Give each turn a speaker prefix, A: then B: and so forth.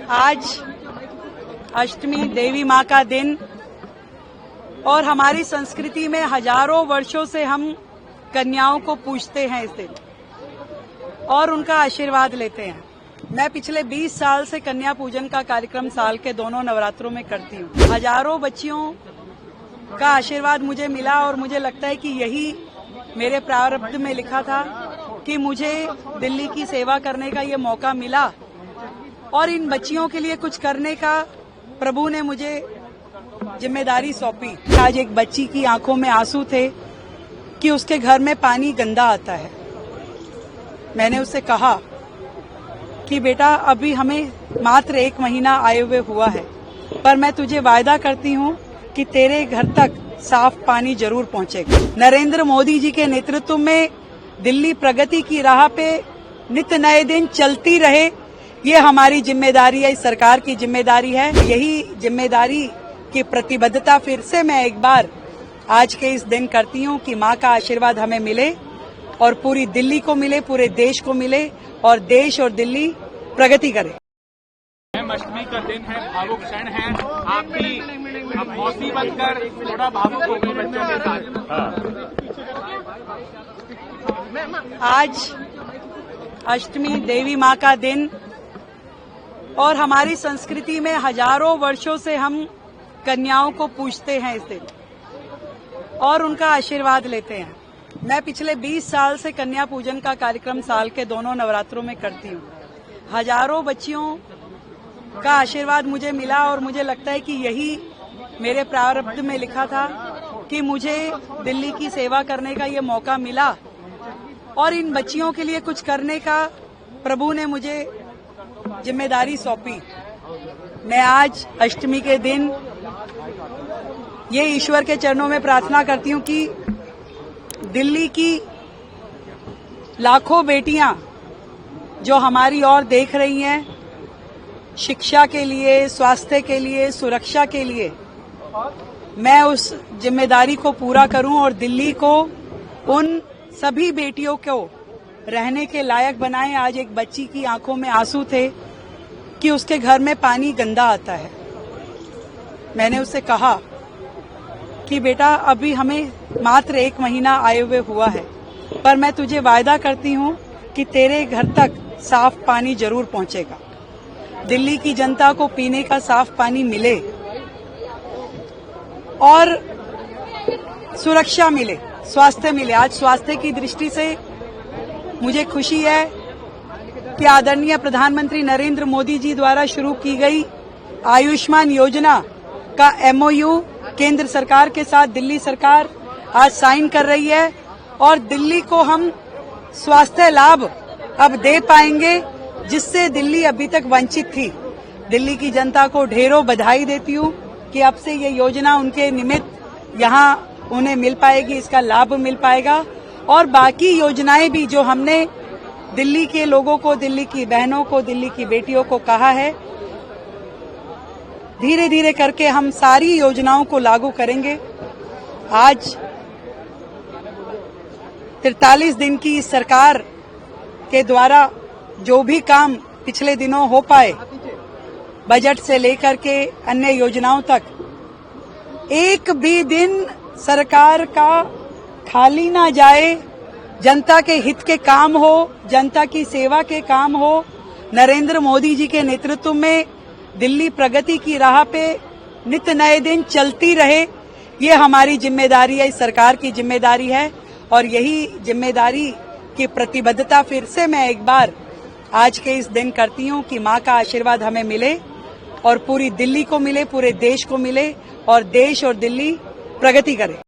A: आज अष्टमी देवी माँ का दिन और हमारी संस्कृति में हजारों वर्षों से हम कन्याओं को पूजते हैं इस दिन और उनका आशीर्वाद लेते हैं। मैं पिछले 20 साल से कन्या पूजन का कार्यक्रम साल के दोनों नवरात्रों में करती हूँ। हजारों बच्चियों का आशीर्वाद मुझे मिला और मुझे लगता है कि यही मेरे प्रारब्ध में लिखा था कि मुझे दिल्ली की सेवा करने का ये मौका मिला और इन बच्चियों के लिए कुछ करने का प्रभु ने मुझे जिम्मेदारी सौंपी। आज एक बच्ची की आंखों में आंसू थे कि उसके घर में पानी गंदा आता है। मैंने उससे कहा कि बेटा अभी हमें मात्र 1 महीना आए हुए हुआ है, पर मैं तुझे वायदा करती हूँ कि तेरे घर तक साफ पानी जरूर पहुँचेगा। नरेंद्र मोदी जी के नेतृत्व में दिल्ली प्रगति की राह पे नित नए दिन चलती रहे, ये हमारी जिम्मेदारी है, इस सरकार की जिम्मेदारी है। यही जिम्मेदारी की प्रतिबद्धता फिर से मैं एक बार आज के इस दिन करती हूँ कि माँ का आशीर्वाद हमें मिले और पूरी दिल्ली को मिले, पूरे देश को मिले और देश और दिल्ली प्रगति करे।
B: अष्टमी का दिन है, भावुक क्षण है। आप भी मौसी बनकर थोड़ा भावुक हो गए बच्चों के साथ।
A: आज अष्टमी देवी माँ का दिन और हमारी संस्कृति में हजारों वर्षों से हम कन्याओं को पूजते हैं इस दिन और उनका आशीर्वाद लेते हैं। मैं पिछले 20 साल से कन्या पूजन का कार्यक्रम साल के दोनों नवरात्रों में करती हूँ। हजारों बच्चियों का आशीर्वाद मुझे मिला और मुझे लगता है कि यही मेरे प्रारब्ध में लिखा था कि मुझे दिल्ली की सेवा करने का ये मौका मिला और इन बच्चियों के लिए कुछ करने का प्रभु ने मुझे जिम्मेदारी सौंपी। मैं आज अष्टमी के दिन ये ईश्वर के चरणों में प्रार्थना करती हूँ कि दिल्ली की लाखों बेटियां जो हमारी ओर देख रही हैं, शिक्षा के लिए, स्वास्थ्य के लिए, सुरक्षा के लिए, मैं उस जिम्मेदारी को पूरा करूं और दिल्ली को, उन सभी बेटियों को रहने के लायक बनाएं। आज एक बच्ची की आंखों में आंसू थे कि उसके घर में पानी गंदा आता है। मैंने उससे कहा कि बेटा अभी हमें मात्र 1 महीना आए हुए हुआ है, पर मैं तुझे वायदा करती हूँ कि तेरे घर तक साफ पानी जरूर पहुँचेगा। दिल्ली की जनता को पीने का साफ पानी मिले और सुरक्षा मिले, स्वास्थ्य मिले। आज स्वास्थ्य की दृष्टि से मुझे खुशी है कि आदरणीय प्रधानमंत्री नरेंद्र मोदी जी द्वारा शुरू की गई आयुष्मान योजना का MOU केंद्र सरकार के साथ दिल्ली सरकार आज साइन कर रही है और दिल्ली को हम स्वास्थ्य लाभ अब दे पाएंगे, जिससे दिल्ली अभी तक वंचित थी। दिल्ली की जनता को ढेरों बधाई देती हूँ कि अब से ये योजना उनके निमित्त यहाँ उन्हें मिल पाएगी, इसका लाभ मिल पाएगा। और बाकी योजनाएं भी जो हमने दिल्ली के लोगों को, दिल्ली की बहनों को, दिल्ली की बेटियों को कहा है, धीरे धीरे करके हम सारी योजनाओं को लागू करेंगे। आज 43 दिन की इस सरकार के द्वारा जो भी काम पिछले दिनों हो पाए, बजट से लेकर के अन्य योजनाओं तक, एक भी दिन सरकार का खाली ना जाए। जनता के हित के काम हो, जनता की सेवा के काम हो, नरेंद्र मोदी जी के नेतृत्व में दिल्ली प्रगति की राह पे नित नए दिन चलती रहे, ये हमारी जिम्मेदारी है, इस सरकार की जिम्मेदारी है। और यही जिम्मेदारी की प्रतिबद्धता फिर से मैं एक बार आज के इस दिन करती हूँ कि माँ का आशीर्वाद हमें मिले और पूरी दिल्ली को मिले, पूरे देश को मिले और देश और दिल्ली प्रगति करे।